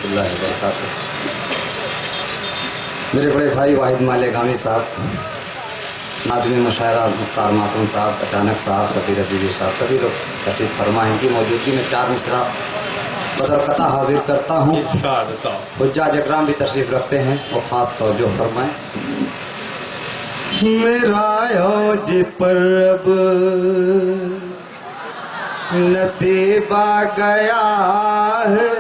रहमतुल्लाहि व बरकातुहू। मेरे बड़े भाई वाहिद माले गामी साहब, नाज़िम मुशायरा मुख्तार मासूम साहब, अचानक साहब, रफ़ी रज़ीवी साहब, सभी लोग तशरीफ़ फरमा। इनकी मौजूदगी में 4 मिसरा बदर क़ता हाजिर करता हूँ। हुज्जाज इकराम भी तशरीफ़ रखते हैं, वो ख़ास तवज्जो फरमाएं। मेरा औज पर अब नसीब आ गया है,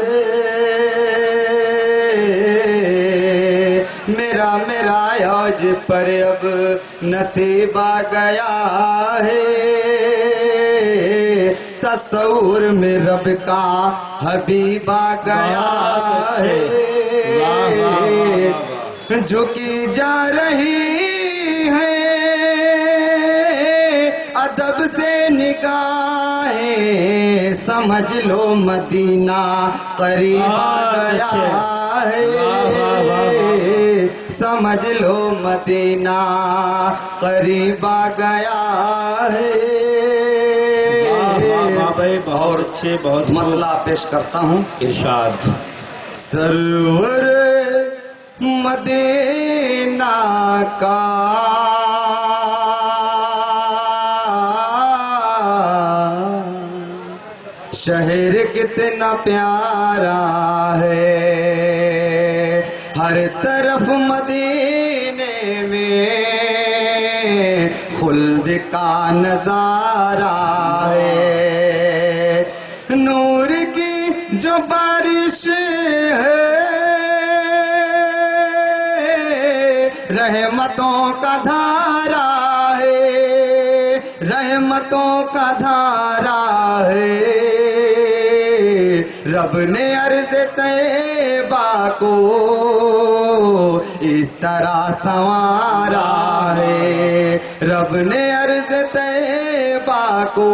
मेरा औज पर अब नसीब आ गया है, तस्वुर में रब का हबीब आ गया है। झुकी जा रही है अदब से निगाहें, समझ लो मदीना करीब आ गया है, समझ लो मदीना करीब आ गया है। और अच्छे बहुत मतला पेश करता हूँ। इरशाद। सरवर मदीना का शहर कितना प्यारा है, हर तरफ मदीने में खुल्द का नजारा है, नूर की जो बारिश है, रहमतों का धारा है, रहमतों का धारा है। रब ने अर्ज़ तैबा को इस तरह संवारा है, रब ने अर्ज़ तैबा को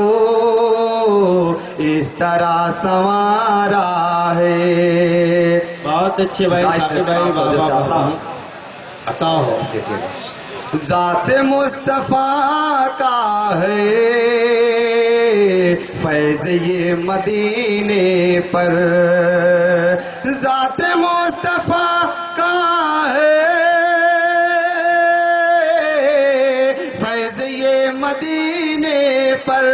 इस तरह संवारा है। बहुत अच्छे भाई, भाई चाहता हूँ अता हो। ज़ात मुस्तफ़ा का है फैज़ ये मदीने पर, ज़ात मुस्तफ़ा का है फैज़ ये मदीने पर,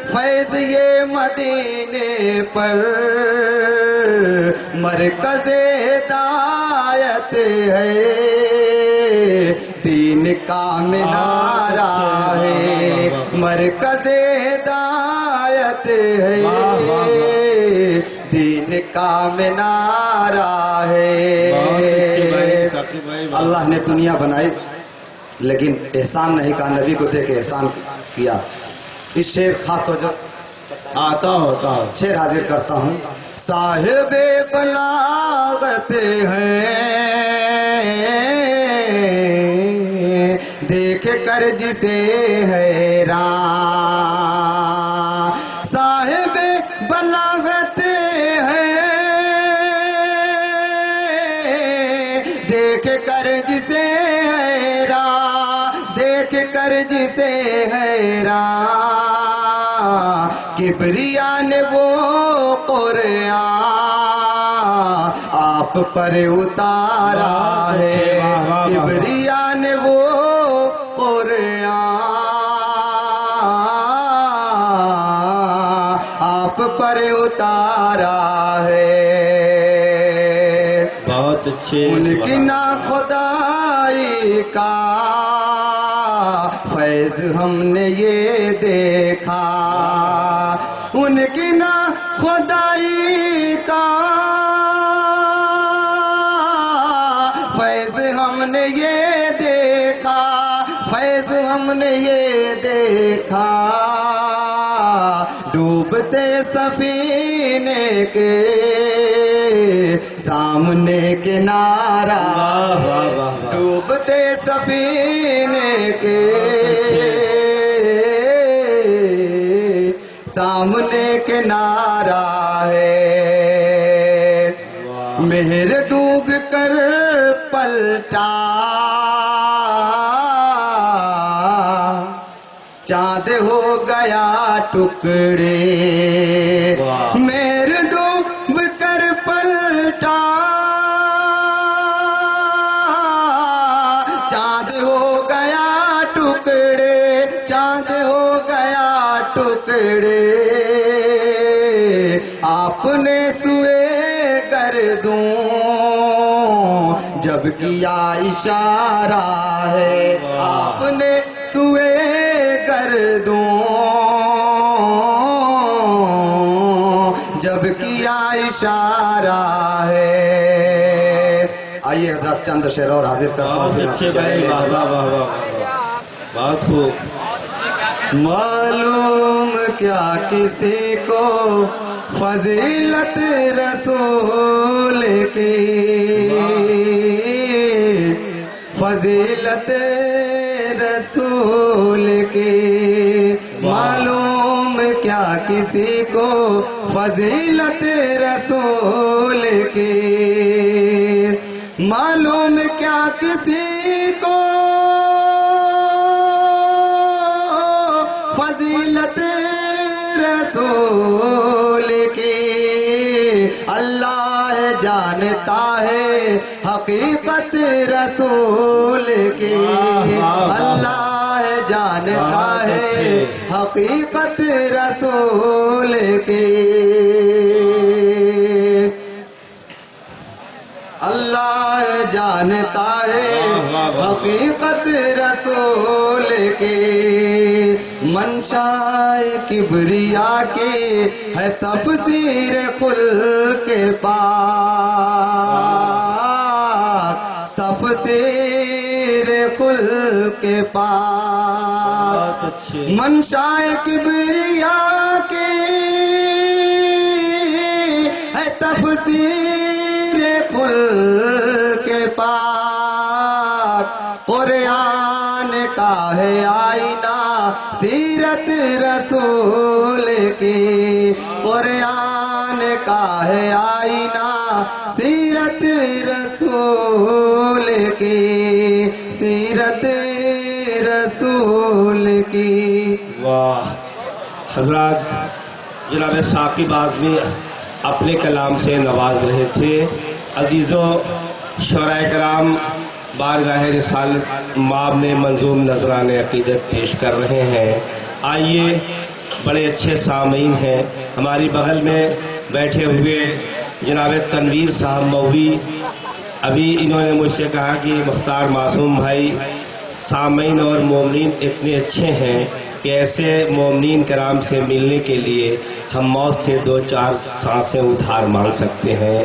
फैज़ ये मदीने पर। मरकज़े हिदायत है, दीन का मिनारा है, मरकज़े हिदायत है, दीन का मिनारा है। अल्लाह ने दुनिया बनाई लेकिन एहसान नहीं कहा, नबी को दे के एहसान किया। इस शेर खास तो जो आता होता हो शेर हाजिर करता हूँ। साहिबे बलागत हैं, देख कर जिसे हैरान, साहिबे बलागत हैं, देख कर जिसे हैरान, देख कर जिसे हैरान। किबरिया ने वो कुरान आप पर उतारा है, किबरिया ने वो कुरान आप पर उतारा है। बहुत अच्छे। उनकी ना खुदाई का फैज़ हमने ये देखा, उनकी ना खुदाई का फैज़ हमने ये देखा, फैज़ हमने ये देखा। डूबते सफीने के सामने किनारा, डूबते सफीने के सामने किनारा है। मेहर डूब कर पलटा, चाँद हो गया टुकड़े, मेहर डूब कर पलटा, کر دوں جب کیا اشارہ ہے آپ نے سوئے کر دوں جب کیا اشارہ ہے. آئیے حضرات چند شعر اور حاضر کرتا ہوں. بہت اچھے بھائی، واہ واہ واہ واہ، بہت خوب. معلوم کیا کسی کو فضیلت رسول کی فضیلت رسول کی معلوم کیا کسی کو فضیلت رسول کی معلوم کیا کسی کو فضیلت رسول کی اللہ جانتا ہے حقیقت رسول کی اللہ جانتا ہے حقیقت رسول کی اللہ جانتا ہے حقیقت رسول کی منشاء کبریا کی ہے تفسیر خلق پاک تفسیر خلق پاک منشاء کبریا کی ہے تفسیر خلق پاک قرآن کا ہے آئینہ سیرت رسول کی قرآن کا ہے آئینہ سیرت رسول کی سیرت رسول کی. واہ. حضرات جناب ثاقب اعظمی اپنے کلام سے نواز رہے تھے. عزیزوں، شعراء کرام بارگاہ رسالت مآب میں منظوم نذران عقیدت پیش کر رہے ہیں. آئیے، بڑے اچھے سامعین ہیں. ہماری بغل میں بیٹھے ہوئے جناب تنویر صاحب مئوی، ابھی انہوں نے مجھ سے کہا کہ مختار معصوم بھائی سامعین اور مومنین اتنے اچھے ہیں کہ ایسے مومنین کرام سے ملنے کے لیے ہم موت سے 2-4 سانسیں ادھار مانگ سکتے ہیں.